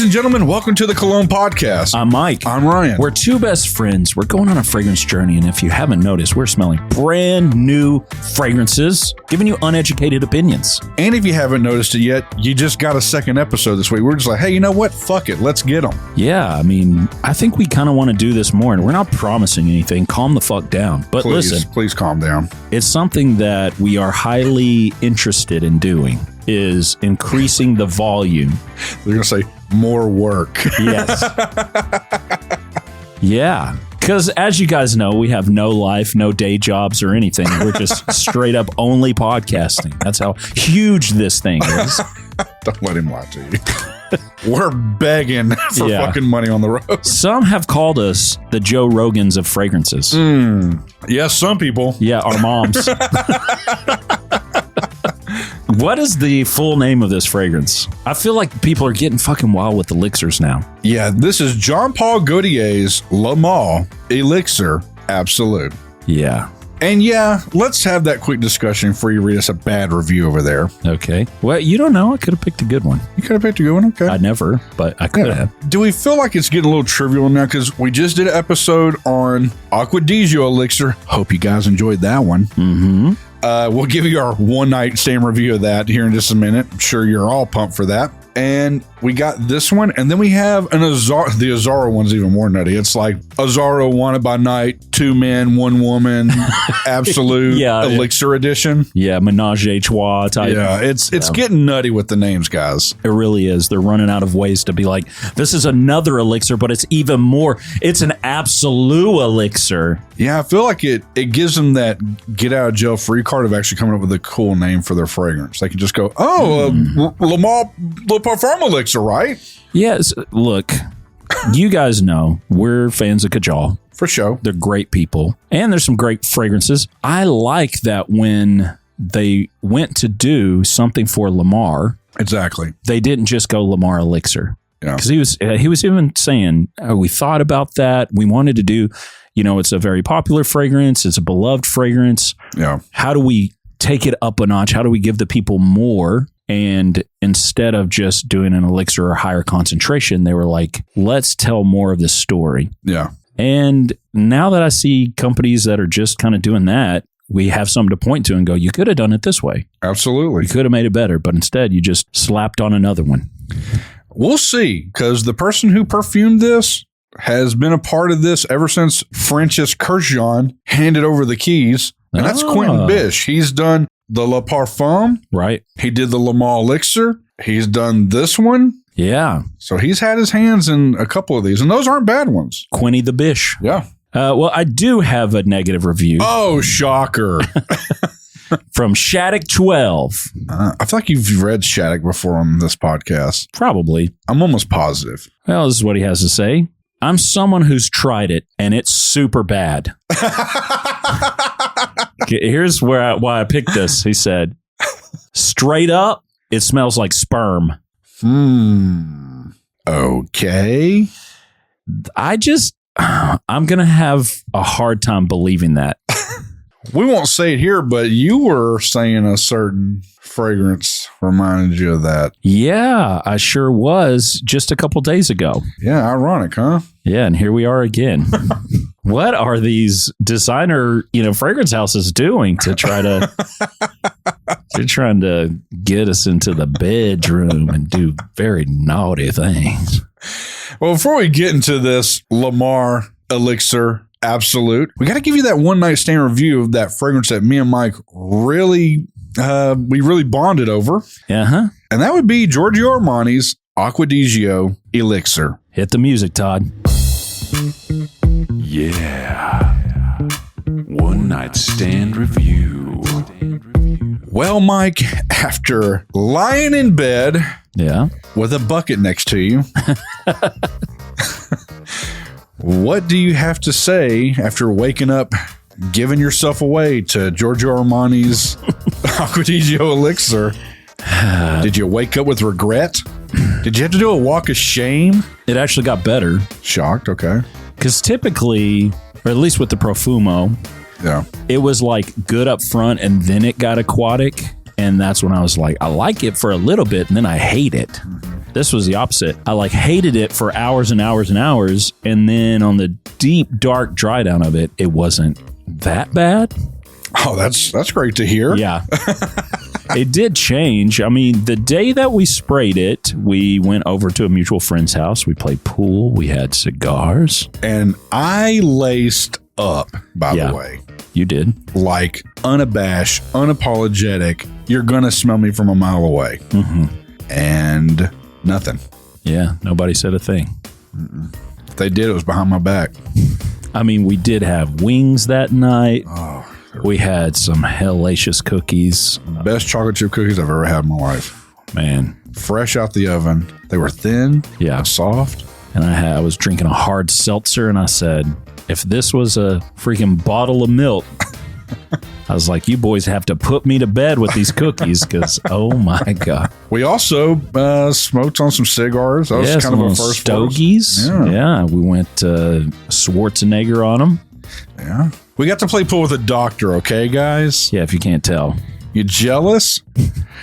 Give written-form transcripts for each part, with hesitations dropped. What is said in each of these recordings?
and gentlemen, welcome to the Cologne podcast. I'm Myke. I'm Ryan. We're two best friends. We're going on a fragrance journey, and if you haven't noticed, we're smelling brand new fragrances, giving you uneducated opinions. And if you haven't noticed it yet, you just got a second episode this week. We're just like, hey, you know what? Fuck it. Let's get them. Yeah, I mean, I think we kind of want to do this more, and we're not promising anything. Calm the fuck down. But listen. Please calm down. It's something that we are highly interested in doing, is increasing the volume. They're going to say more work. Yes. Yeah. Because as you guys know, we have no life, no day jobs or anything. We're just straight up only podcasting. That's how huge this thing is. Don't let him lie to you. We're begging for fucking money on the road. Some have called us the Joe Rogans of fragrances. Yes, some people. Yeah, our moms. What is the full name of this fragrance? I feel like people are getting fucking wild with elixirs now. Yeah, this is Jean-Paul Gaultier's Le Male Elixir Absolu. Yeah. And yeah, let's have that quick discussion before you read us a bad review over there. Okay. Well, you don't know. I could have picked a good one. You could have picked a good one? Okay. I never, but I could have. Do we feel like it's getting a little trivial now? Because we just did an episode on Acqua di Gio Elixir. Hope you guys enjoyed that one. Mm-hmm. We'll give you our one night stand review of that here in just a minute. I'm sure you're all pumped for that. And we got this one, and then we have an Azzaro. The Azzaro one's even more nutty. It's like Azzaro Wanted by Night, 2 men, 1 woman, Absolute Elixir edition. Yeah, menage a trois type. Yeah, it's getting nutty with the names, guys. It really is. They're running out of ways to be like, this is another elixir, but it's even more. It's an Absolu elixir. Yeah, I feel like it gives them that get out of jail free card of actually coming up with a cool name for their fragrance. They can just go, Le Parfum Elixir, right? Yes. Look, you guys know we're fans of Cajal. For sure. They're great people. And there's some great fragrances. I like that when they went to do something for Lamar. Exactly. They didn't just go Lamar Elixir. Yeah. Because he was even saying, we thought about that. We wanted to do, it's a very popular fragrance. It's a beloved fragrance. Yeah. How do we take it up a notch? How do we give the people more? And instead of just doing an elixir or higher concentration, they were like, let's tell more of the story. Yeah. And now that I see companies that are just kind of doing that, we have something to point to and go, you could have done it this way. Absolutely. You could have made it better, but instead you just slapped on another one. We'll see, because the person who perfumed this has been a part of this ever since Francis Kurkdjian handed over the keys. And that's Quentin Bish. He's done the Le Parfum. Right. He did the Le Male Elixir. He's done this one. Yeah. So he's had his hands in a couple of these, and those aren't bad ones. Quinny the Bish. Yeah. Well, I do have a negative review. Oh, shocker. From Shattuck 12. I feel like you've read Shattuck before on this podcast. Probably. I'm almost positive. Well, this is what he has to say. I'm someone who's tried it, and it's super bad. Here's why I picked this. He said, straight up, it smells like sperm. Okay. I'm going to have a hard time believing that. We won't say it here, but you were saying a certain fragrance reminded you of that. Yeah, I sure was just a couple days ago. Yeah, ironic, huh? Yeah, and here we are again. What are these designer, fragrance houses doing to try to... They're trying to get us into the bedroom and do very naughty things. Well, before we get into this Lamar Elixir Absolute, we got to give you that one night stand review of that fragrance that me and Myke really bonded over. Uh-huh. And that would be Giorgio Armani's Acqua di Gio Elixir. Hit the music, Todd. Yeah. One night stand review. Well, Myke, after lying in bed with a bucket next to you, what do you have to say after waking up, giving yourself away to Giorgio Armani's Acqua di Gio Elixir? Did you wake up with regret? Did you have to do a walk of shame? It actually got better. Shocked, okay. Because typically, or at least with the Profumo, it was like good up front and then it got aquatic. And that's when I was like, I like it for a little bit and then I hate it. This was the opposite. I like hated it for hours and hours and hours. And then on the deep, dark dry down of it, it wasn't that bad. Oh, that's great to hear. Yeah. It did change. I mean, the day that we sprayed it, we went over to a mutual friend's house. We played pool. We had cigars. And I laced up, by the way. You did. Like unabashed, unapologetic. You're going to smell me from a mile away. Mm-hmm. And nothing. Yeah. Nobody said a thing. If they did, it was behind my back. I mean, we did have wings that night. Oh, we had some hellacious cookies. Best chocolate chip cookies I've ever had in my life. Man. Fresh out the oven. They were thin. Yeah. Soft. And I was drinking a hard seltzer, and I said, if this was a freaking bottle of milk, I was like, you boys have to put me to bed with these cookies because, oh my God. We also smoked on some cigars. That was kind of a first stogies. Yeah. We went Schwarzenegger on them. Yeah. We got to play pool with a doctor, okay, guys? Yeah, if you can't tell. You jealous?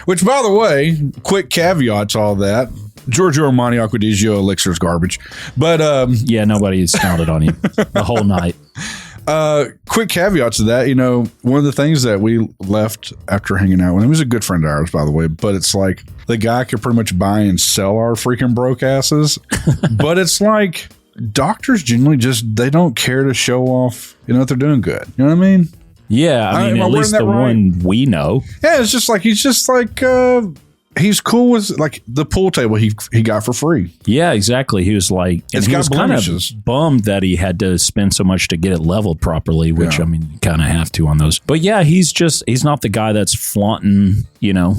Which, by the way, quick caveat to all that. Giorgio Armani Acqua di Gio Elixir's garbage. But yeah, nobody sounded on you the whole night. Quick caveat to that, you know, one of the things that we left after hanging out with him, he was a good friend of ours, by the way, but it's like the guy could pretty much buy and sell our freaking broke asses. But it's like doctors generally they don't care to show off, you know, if they're doing good. You know what I mean? Yeah, I mean, at least the one we know. Yeah, it's just like he's cool with like the pool table he got for free. Yeah, exactly. He was like, and he was kind of bummed that he had to spend so much to get it leveled properly, which I mean, you kind of have to on those. But yeah, he's not the guy that's flaunting, you know.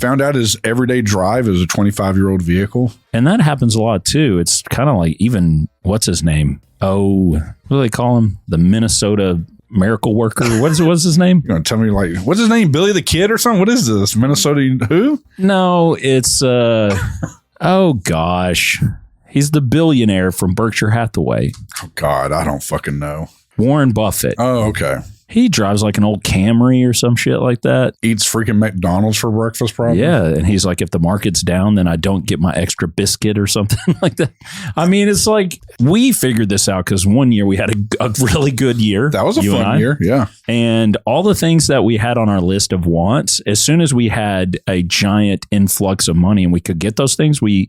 Found out his everyday drive is a 25-year-old vehicle. And that happens a lot too. It's kind of like even, what's his name? Oh, what do they call him? The Minnesota miracle worker. What's his name? You're going to tell me like, what's his name? Billy the Kid or something? What is this? Minnesota who? No, it's, oh gosh. He's the billionaire from Berkshire Hathaway. Oh God, I don't fucking know. Warren Buffett. Oh, okay. He drives like an old Camry or some shit like that. Eats freaking McDonald's for breakfast, probably. Yeah, and he's like, if the market's down, then I don't get my extra biscuit or something like that. I mean, it's like we figured this out because one year we had a really good year. That was a fun year, yeah. And all the things that we had on our list of wants, as soon as we had a giant influx of money and we could get those things, we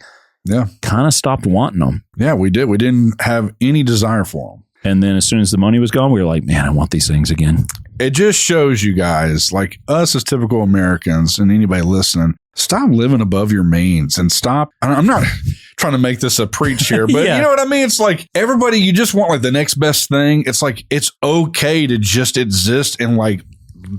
kind of stopped wanting them. Yeah, we did. We didn't have any desire for them. And then as soon as the money was gone, we were like, man, I want these things again. It just shows you guys, like us as typical Americans and anybody listening, stop living above your means and stop. I'm not trying to make this a preach here, but you know what I mean? It's like everybody, you just want like the next best thing. It's like, it's okay to just exist and like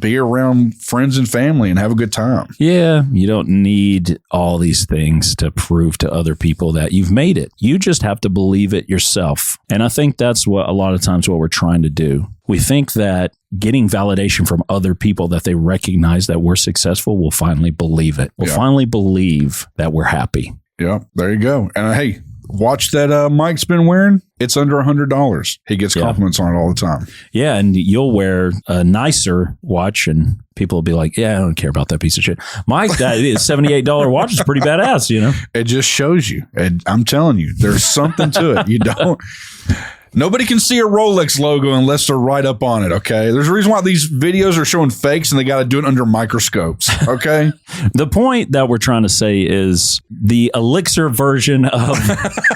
be around friends and family and have a good time. Yeah, you don't need all these things to prove to other people that you've made it. You just have to believe it yourself. And I think that's what a lot of times what we're trying to do. We think that getting validation from other people that they recognize that we're successful will finally believe it. We'll finally believe that we're happy. Yeah, there you go. And hey, watch that Mike's been wearing. It's under $100. He gets compliments on it all the time. Yeah, and you'll wear a nicer watch, and people will be like, yeah, I don't care about that piece of shit. Mike, that $78 watch is pretty badass, you know? It just shows you. And I'm telling you, there's something to it. You don't... Nobody can see a Rolex logo unless they're right up on it, okay? There's a reason why these videos are showing fakes and they got to do it under microscopes, okay? The point that we're trying to say is the Elixir version of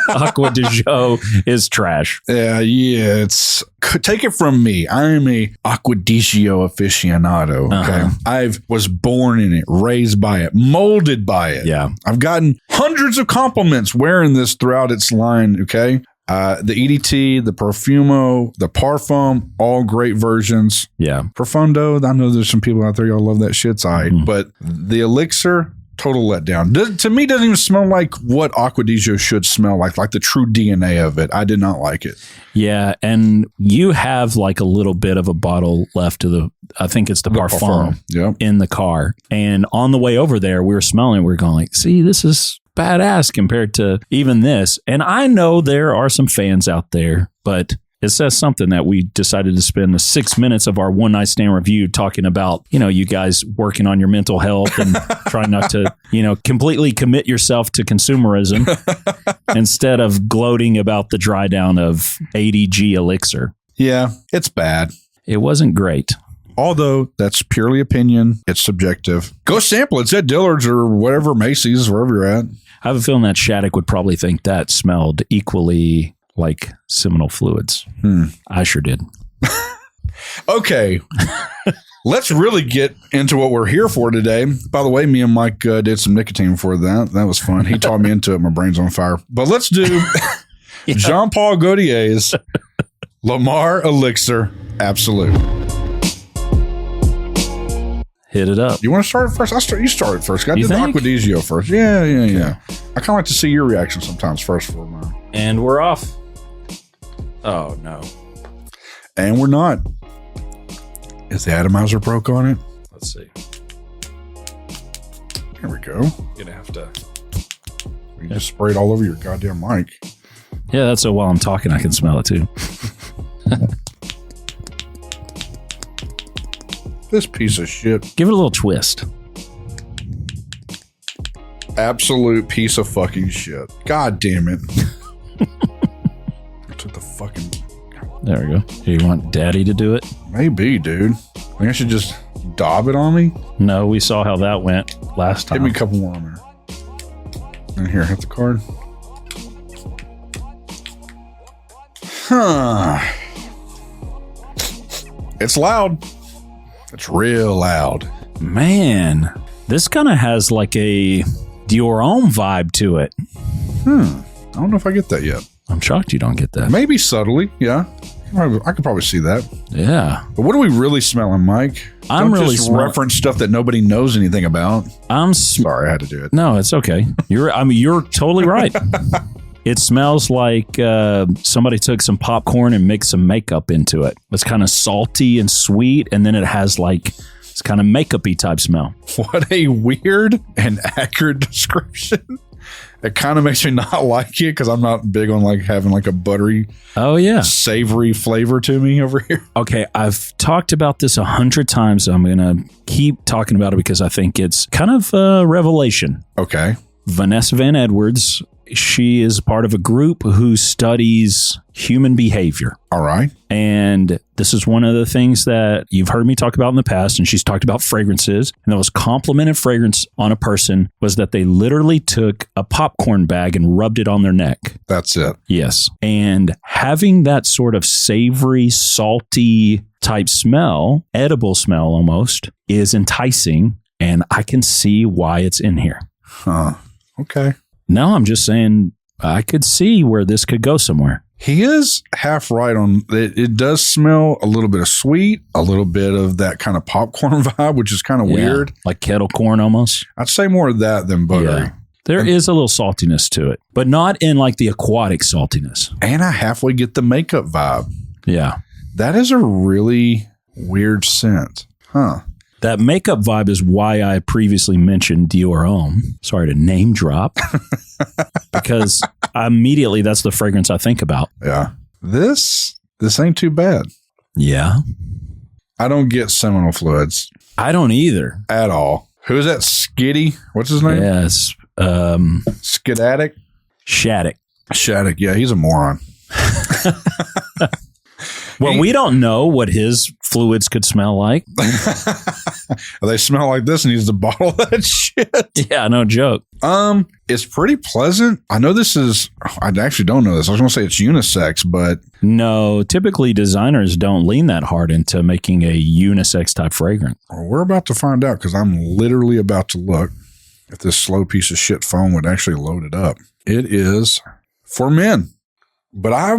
Acqua di Gio is trash. Yeah, it's... Take it from me. I am a Acqua di Gio aficionado, okay? I was born in it, raised by it, molded by it. Yeah. I've gotten hundreds of compliments wearing this throughout its line, okay? The EDT, the Profumo, the Parfum, all great versions. Yeah. Profundo, I know there's some people out there, y'all love that shit. But the Elixir, total letdown. To me, doesn't even smell like what Acqua di Gio should smell like the true DNA of it. I did not like it. Yeah, and you have like a little bit of a bottle left of I think it's the Parfum in the car. And on the way over there, we were smelling it. We were going like, see, this is badass compared to even this. And I know there are some fans out there, but It says something that we decided to spend the 6 minutes of our one night stand review talking about, you guys working on your mental health and trying not to, completely commit yourself to consumerism instead of gloating about the dry down of ADG Elixir. Yeah, it's bad. It wasn't great. Although that's purely opinion. It's subjective. Go sample it. It's at Dillard's or whatever, Macy's, wherever you're at. I have a feeling that Shattuck would probably think that smelled equally like seminal fluids. I sure did. Okay. Let's really get into what we're here for today. By the way, me and Mike did some nicotine for that. That was fun. He taught me into it. My brain's on fire. But let's do Jean-Paul Gaultier's Lamar Elixir Absolu. Hit it up. You want to start it first? You start it first. I You did the think? Aquadisio first. Yeah. I kind of like to see your reaction sometimes first for mine. And we're off. Oh, no. And we're not. Is the atomizer broke on it? Let's see. Here we go. You're going to have to. You just sprayed all over your goddamn mic. Yeah, that's so while I'm talking, I can smell it too. This piece of shit. Give it a little twist. Absolute piece of fucking shit. God damn it. I took the fucking... There we go. Here, you want Daddy to do it? Maybe, dude. I think I should just daub it on me. No, we saw how that went last time. Give me a couple more on there. And here, hit the card. Huh. It's loud. It's real loud. Man, this kind of has like a Dior Homme vibe to it. I don't know if I get that yet. I'm shocked you don't get that. Maybe subtly, yeah. I could probably see that. Yeah. But what are we really smelling, Mike? I'm Don't really just reference stuff that nobody knows anything about. Sorry, I had to do it. No, it's okay. You're totally right. It smells like somebody took some popcorn and mixed some makeup into it. It's kind of salty and sweet, and then it has like this kind of makeup-y type smell. What a weird and accurate description. It kind of makes me not like it because I'm not big on like having like a buttery, savory flavor to me over here. Okay, I've talked about this 100 times. I'm going to keep talking about it because I think it's kind of a revelation. Okay. Vanessa Van Edwards, she is part of a group who studies human behavior. All right. And this is one of the things that you've heard me talk about in the past, and she's talked about fragrances. And the most complimented fragrance on a person was that they literally took a popcorn bag and rubbed it on their neck. That's it. Yes. And having that sort of savory, salty type smell, edible smell almost, is enticing. And I can see why it's in here. Huh. Okay. No, I'm just saying I could see where this could go somewhere. He is half right on it. It does smell a little bit of sweet, a little bit of that kind of popcorn vibe, which is kind of weird. Like kettle corn almost. I'd say more of that than buttery. Yeah. There is a little saltiness to it, but not in like the aquatic saltiness. And I halfway get the makeup vibe. Yeah. That is a really weird scent. Huh. That makeup vibe is why I previously mentioned Dior Homme. Sorry to name drop. Because immediately that's the fragrance I think about. Yeah. This ain't too bad. Yeah. I don't get seminal fluids. I don't either. At all. Who is that? Skitty? What's his name? Yes. Skidatic? Shattuck. Shattuck. Yeah, he's a moron. Well, we don't know what his fluids could smell like. They smell like this and he's to bottle that shit. Yeah, no joke. It's pretty pleasant. I know this is, I actually don't know this. I was going to say it's unisex, but. No, typically designers don't lean that hard into making a unisex type fragrance. We're about to find out because I'm literally about to look if this slow piece of shit phone would actually load it up. It is for men. But I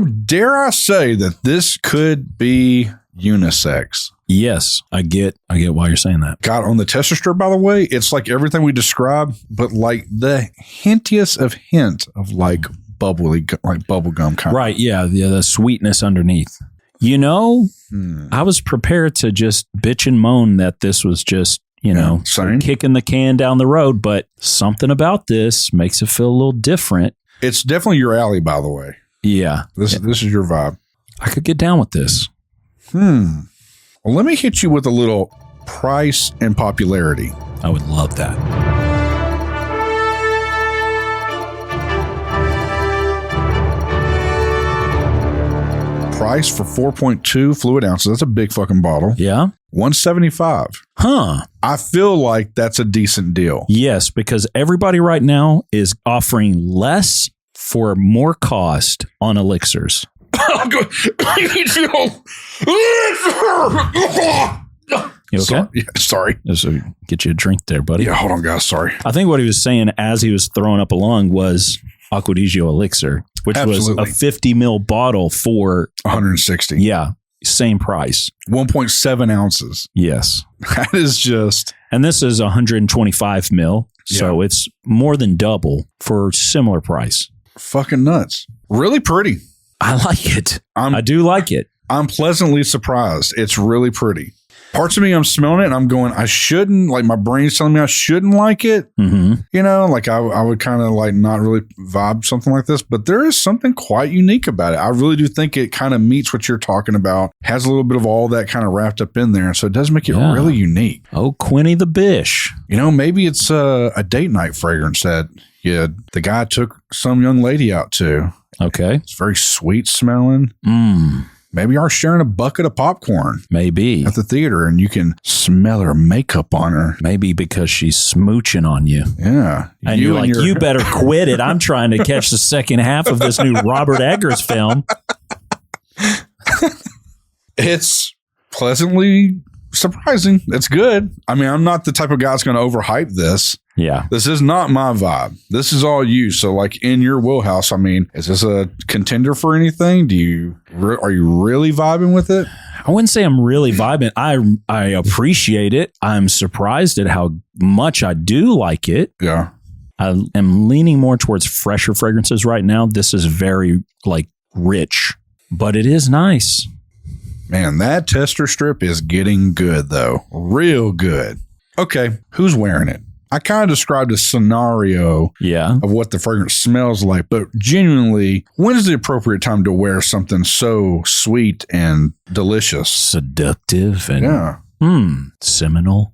say that this could be unisex. Yes, I get why you're saying that. God, on the tester strip, by the way, it's like everything we described, but like the hintiest of hint of like bubbly, like bubble gum kind. Right, yeah, the sweetness underneath. You know, I was prepared to just bitch and moan that this was just, kicking the can down the road, but something about this makes it feel a little different. It's definitely your alley, by the way. Yeah. This is your vibe. I could get down with this. Well, let me hit you with a little price and popularity. I would love that. Price for 4.2 fluid ounces. That's a big fucking bottle. Yeah. $175. Huh. I feel like that's a decent deal. Yes, because everybody right now is offering less for more cost on elixirs. You okay? Sorry. So get you a drink there, buddy. Yeah, hold on, guys. Sorry. I think what he was saying as he was throwing up a lung was Acquadigio Elixir, which Absolutely. was a 50 mil bottle for 160. Yeah, same price. 1.7 ounces. Yes. That is just... And this is 125 mil, so it's more than double for similar price. Fucking nuts. Really pretty. I like it. I do like it. I'm pleasantly surprised. It's really pretty. Parts of me, I'm smelling it and I'm going, I shouldn't, like my brain's telling me I shouldn't like it. Mm-hmm. You know, like I would kind of like not really vibe something like this, but there is something quite unique about it. I really do think it kind of meets what you're talking about, has a little bit of all that kind of wrapped up in there. And so it does make it really unique. Oh, Quinny the Bish. You know, maybe it's a date night fragrance that the guy took some young lady out to. Okay. It's very sweet smelling. Maybe you're sharing a bucket of popcorn. Maybe. At the theater, and you can smell her makeup on her. Maybe because she's smooching on you. Yeah. And you're like, you better quit it. I'm trying to catch the second half of this new Robert Eggers film. It's pleasantly surprising. It's good. I mean, I'm not the type of guy that's going to overhype this. Yeah. This is not my vibe. This is all you. So like in your wheelhouse, I mean, is this a contender for anything? Are you really vibing with it? I wouldn't say I'm really vibing. I appreciate it. I'm surprised at how much I do like it. Yeah. I am leaning more towards fresher fragrances right now. This is very like rich, but it is nice. Man, that tester strip is getting good though. Real good. Okay. Who's wearing it? I kind of described a scenario of what the fragrance smells like, but genuinely, when is the appropriate time to wear something so sweet and delicious? Seductive and seminal.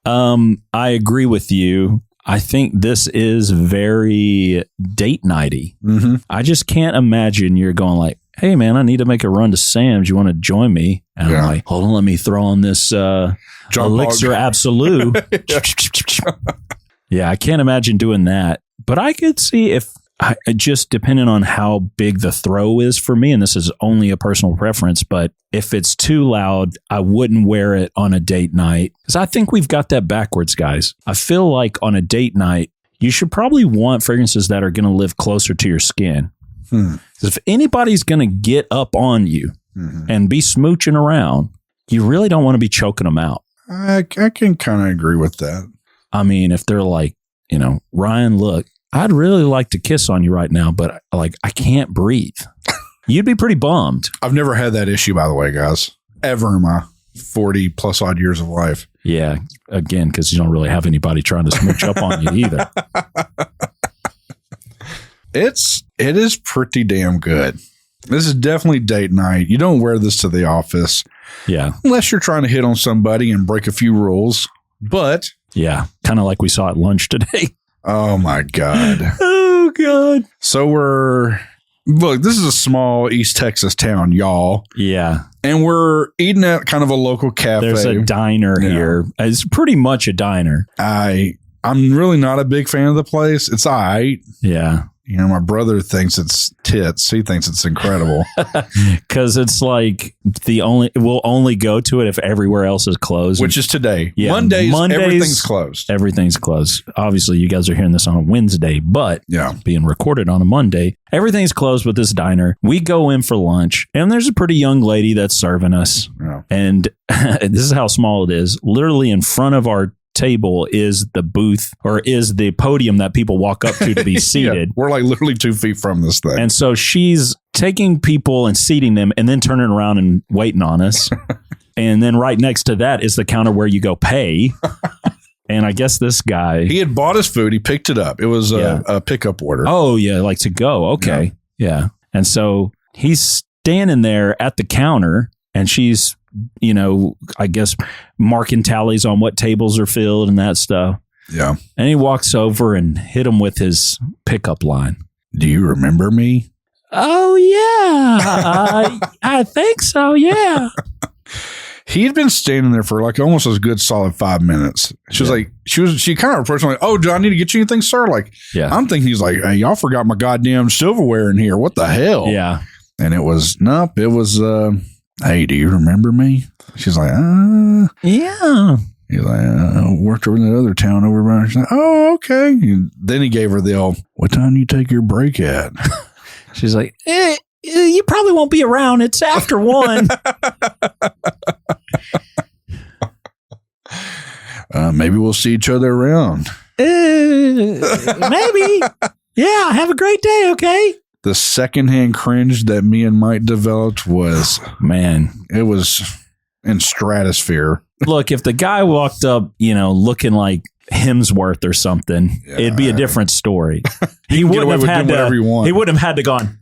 I agree with you. I think this is very date nighty. Mm-hmm. I just can't imagine you're going like, hey, man, I need to make a run to Sam's. You want to join me? And I'm like, hold on, let me throw on this Elixir Absolu. Yeah, I can't imagine doing that. But I could see if, just depending on how big the throw is for me, and this is only a personal preference, but if it's too loud, I wouldn't wear it on a date night. Because I think we've got that backwards, guys. I feel like on a date night, you should probably want fragrances that are going to live closer to your skin. If anybody's going to get up on you and be smooching around, you really don't want to be choking them out. I can kind of agree with that. I mean, if they're like, Ryan, look, I'd really like to kiss on you right now, but like, I can't breathe. You'd be pretty bummed. I've never had that issue, by the way, guys, ever in my 40 plus odd years of life. Yeah. Again, because you don't really have anybody trying to smooch up on you either. It is pretty damn good. This is definitely date night. You don't wear this to the office. Yeah. Unless you're trying to hit on somebody and break a few rules. But yeah, kind of like we saw at lunch today. Oh my God. Oh God. So look, this is a small East Texas town, y'all. Yeah. And we're eating at kind of a local cafe. There's a diner here. It's pretty much a diner. I'm really not a big fan of the place. It's all right. Yeah. My brother thinks it's tits. He thinks it's incredible. Because it's like we'll only go to it if everywhere else is closed. Which is today. Yeah, Mondays, everything's closed. Everything's closed. Obviously, you guys are hearing this on a Wednesday, but being recorded on a Monday, everything's closed with this diner. We go in for lunch, and there's a pretty young lady that's serving us. Yeah. And this is how small it is. Literally in front of our table is the booth or is the podium that people walk up to be seated. We're like literally 2 feet from this thing. And so she's taking people and seating them and then turning around and waiting on us. And then right next to that is the counter where you go pay. And I guess this guy... He had bought his food. He picked it up. It was a pickup order. Oh, yeah, like to go. Okay. Yeah. And so he's standing there at the counter and she's, I guess marking tallies on what tables are filled and that stuff. Yeah. And he walks over and hit him with his pickup line. Do you remember me? Oh, yeah. I think so. Yeah. He had been standing there for like almost a good solid 5 minutes. She was like, she kind of approached me like, oh, do I need to get you anything, sir? Like, I'm thinking he's like, hey, y'all forgot my goddamn silverware in here. What the hell? Yeah. And it was, hey, do you remember me? She's like, yeah. He's like, I worked over in that other town over by. She's like, oh, okay. And then he gave her the old, what time do you take your break at? She's like, you probably won't be around. It's after 1. Maybe we'll see each other around. Maybe. Yeah. Have a great day. Okay. The secondhand cringe that me and Mike developed was, man, it was in stratosphere. Look, if the guy walked up, looking like Hemsworth or something, it'd be a different story. He wouldn't have had to. He wouldn't have had to gone.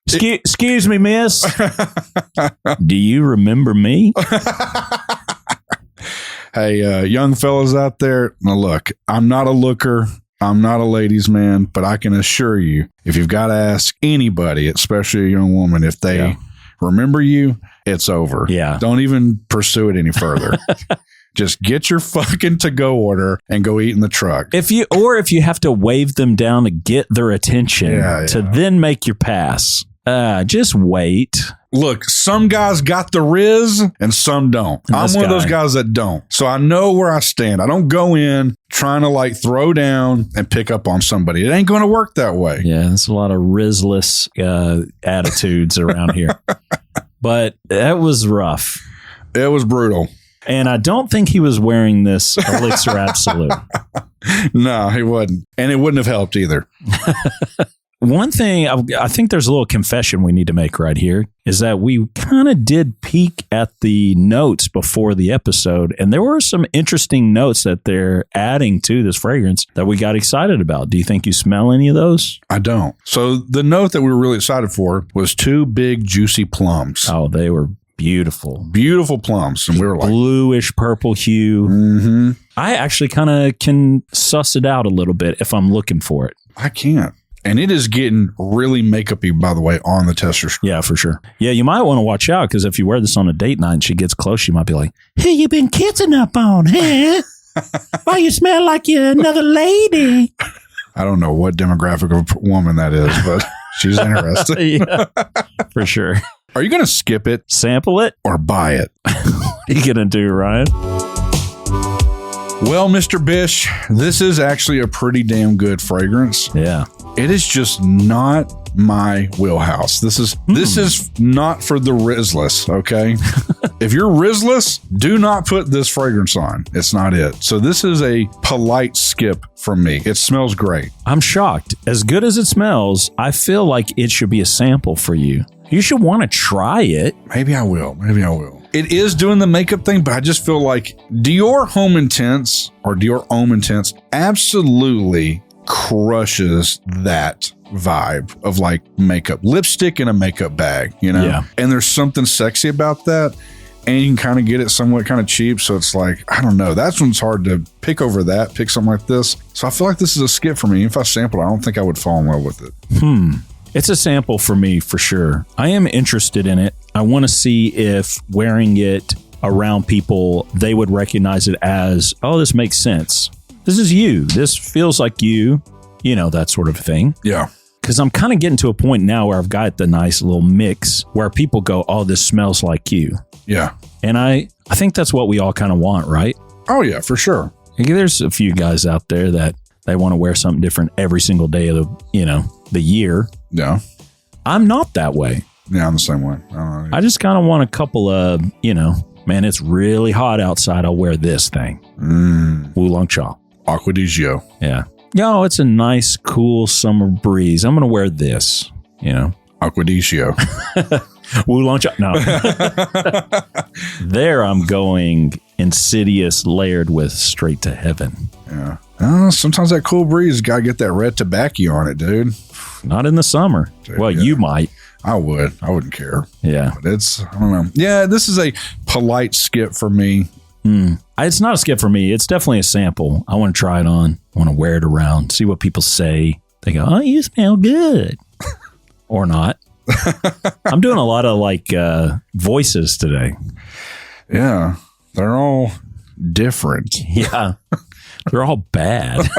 Excuse me, miss. Do you remember me? Hey, young fellas out there, now look, I'm not a looker. I'm not a ladies' man, but I can assure you, if you've got to ask anybody, especially a young woman, if they remember you, it's over. Yeah. Don't even pursue it any further. Just get your fucking to-go order and go eat in the truck. If you have to wave them down to get their attention to then make your pass, just wait. Look, some guys got the riz and some don't. I'm one of those guys that don't. So I know where I stand. I don't go in trying to like throw down and pick up on somebody. It ain't going to work that way. Yeah, there's a lot of rizless attitudes around here. But that was rough. It was brutal. And I don't think he was wearing this Elixir Absolu. No, he wasn't. And it wouldn't have helped either. One thing, I think there's a little confession we need to make right here, is that we kind of did peek at the notes before the episode, and there were some interesting notes that they're adding to this fragrance that we got excited about. Do you think you smell any of those? I don't. So the note that we were really excited for was 2 big, juicy plums. Oh, they were beautiful. Beautiful plums. And we were like, bluish purple hue. Mm-hmm. I actually kind of can suss it out a little bit if I'm looking for it. I can't. And it is getting really makeup-y, by the way, on the tester screen. Yeah, for sure. Yeah, you might want to watch out, because if you wear this on a date night and she gets close, she might be like, hey, you been kissing up on, huh? Why you smell like you're another lady? I don't know what demographic of woman that is, but she's interested. Yeah, for sure. Are you going to skip it? Sample it? Or buy it? What are you going to do, Ryan? Well, Mr. Bish, this is actually a pretty damn good fragrance. Yeah. It is just not my wheelhouse. This is not for the Rizless, okay? If you're Rizless, do not put this fragrance on. It's not it. So this is a polite skip from me. It smells great. I'm shocked. As good as it smells, I feel like it should be a sample for you. You should want to try it. Maybe I will. It is doing the makeup thing, but I just feel like Dior Homme Intense or Dior Homme Intense absolutely crushes that vibe of like makeup, lipstick in a makeup bag, Yeah. And there's something sexy about that. And you can kind of get it somewhat kind of cheap. So it's like, I don't know. That's when it's hard to pick over that, pick something like this. So I feel like this is a skip for me. If I sampled it, I don't think I would fall in love with it. It's a sample for me for sure. I am interested in it. I want to see if wearing it around people, they would recognize it as, oh, this makes sense. This is you. This feels like you, that sort of thing. Yeah. Because I'm kind of getting to a point now where I've got the nice little mix where people go, oh, this smells like you. Yeah. And I think that's what we all kind of want, right? Oh, yeah, for sure. There's a few guys out there that they want to wear something different every single day of the year. Yeah. I'm not that way. Yeah, I'm the same way. I just kind of want a couple of, man, it's really hot outside. I'll wear this thing. Oolong Cha. Aqua di Gio. Yeah. Yo, it's a nice, cool summer breeze. I'm going to wear this, Aqua di Gio. Oolong Cha. No. There I'm going insidious, layered with straight to heaven. Yeah. Sometimes that cool breeze got to get that red tobacco on it, dude. Not in the summer. Well, you might. I wouldn't care. Yeah. But I don't know. Yeah, this is a polite skip for me. It's not a skip for me. It's definitely a sample. I want to try it on. I want to wear it around, see what people say. They go, oh, you smell good. Or not. I'm doing a lot of like voices today. Yeah. They're all different. Yeah. They're all bad.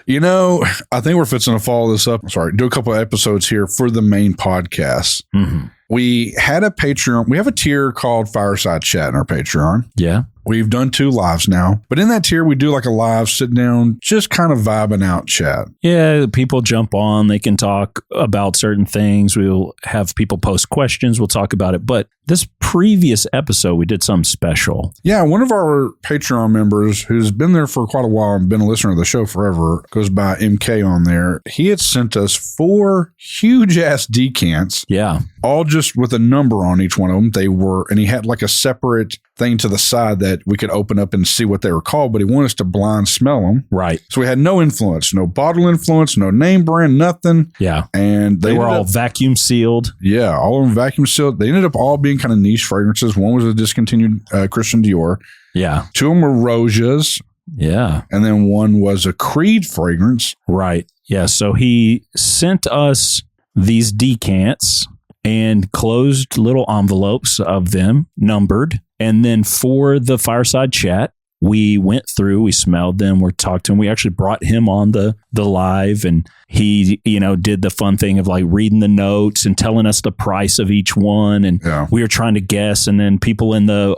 You know, I think we're fixing to follow this up. Do a couple of episodes here for the main podcast. Mm-hmm. We had a Patreon. We have a tier called Fireside Chat in our Patreon. Yeah. We've done 2 lives now. But in that tier, we do like a live sit down, just kind of vibing out chat. Yeah. People jump on. They can talk about certain things. We'll have people post questions. We'll talk about it. But this previous episode, we did something special. Yeah. One of our Patreon members who's been there for quite a while and been a listener to the show forever, goes by MK on there. He had sent us 4 huge ass decants. Yeah. All just with a number on each one of them. And he had like a separate thing to the side that we could open up and see what they were called, but he wanted us to blind smell them. Right. So we had no influence, no bottle influence, no name brand, nothing. Yeah. And they were all vacuum sealed. Yeah. All of them vacuum sealed. They ended up all being kind of niche fragrances. One was a discontinued Christian Dior. Yeah. 2 of them were Rosias. Yeah. And then one was a Creed fragrance. Right. Yeah. So he sent us these decants and closed little envelopes of them, numbered. And then for the Fireside Chat, we went through, we smelled them, we talked to him. We actually brought him on the live, and he, did the fun thing of like reading the notes and telling us the price of each one. And we were trying to guess. And then people in the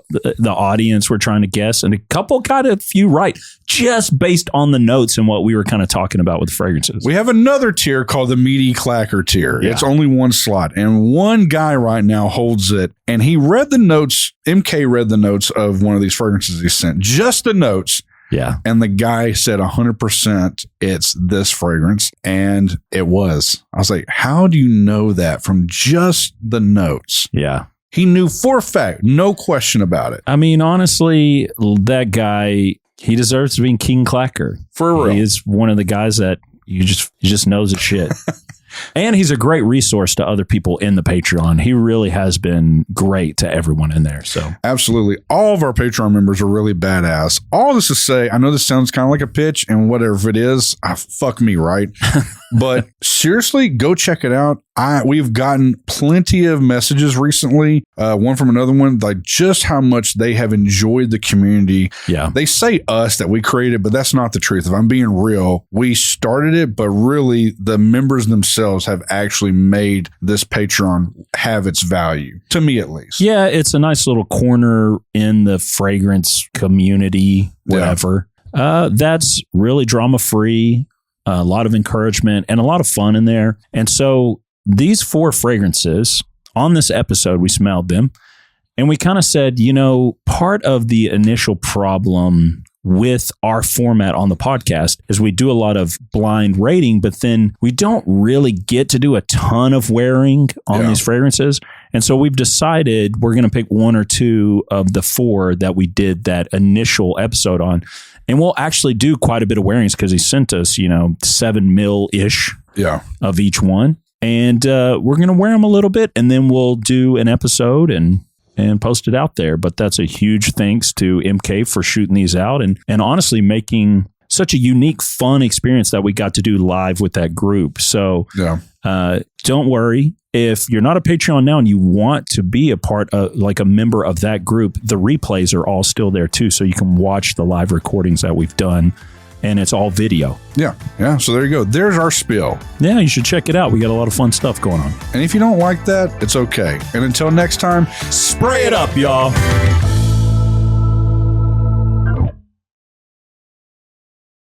audience were trying to guess. And a couple got a few right just based on the notes and what we were kind of talking about with fragrances. We have another tier called the Meaty Clacker tier. Yeah. It's only 1 slot. And one guy right now holds it. And he read the notes. MK read the notes of one of these fragrances he sent. Just the notes. Yeah. And the guy said 100% it's this fragrance. And it was. I was like, how do you know that from just the notes? Yeah. He knew for a fact, no question about it. I mean, honestly, that guy, he deserves to be King Clacker. For real. He is one of the guys that he just knows his shit. And he's a great resource to other people in the Patreon. He really has been great to everyone in there. So absolutely. All of our Patreon members are really badass. All this to say, I know this sounds kind of like a pitch, and whatever it is, fuck me, right? But seriously, go check it out. We've gotten plenty of messages recently. One from another one, like just how much they have enjoyed the community. Yeah. They say us that we created, but that's not the truth. If I'm being real, we started it, but really the members themselves have actually made this Patreon have its value, to me at least. Yeah, it's a nice little corner in the fragrance community, whatever. Yeah. That's really drama-free, a lot of encouragement, and a lot of fun in there. And so these 4 fragrances, on this episode, we smelled them, and we kind of said, part of the initial problem with our format on the podcast is we do a lot of blind rating, but then we don't really get to do a ton of wearing on these fragrances. And so we've decided we're going to pick 1 or 2 of the 4 that we did that initial episode on. And we'll actually do quite a bit of wearings because he sent us, 7 mil-ish of each one. And we're going to wear them a little bit, and then we'll do an episode and post it out there. But that's a huge thanks to MK for shooting these out and honestly making such a unique, fun experience that we got to do live with that group. So don't worry. If you're not a Patreon now and you want to be a part of, like a member of that group, the replays are all still there too. So you can watch the live recordings that we've done, and it's all video. Yeah. So there you go. There's our spiel. Yeah, you should check it out. We got a lot of fun stuff going on. And if you don't like that, it's okay. And until next time, spray it up, y'all.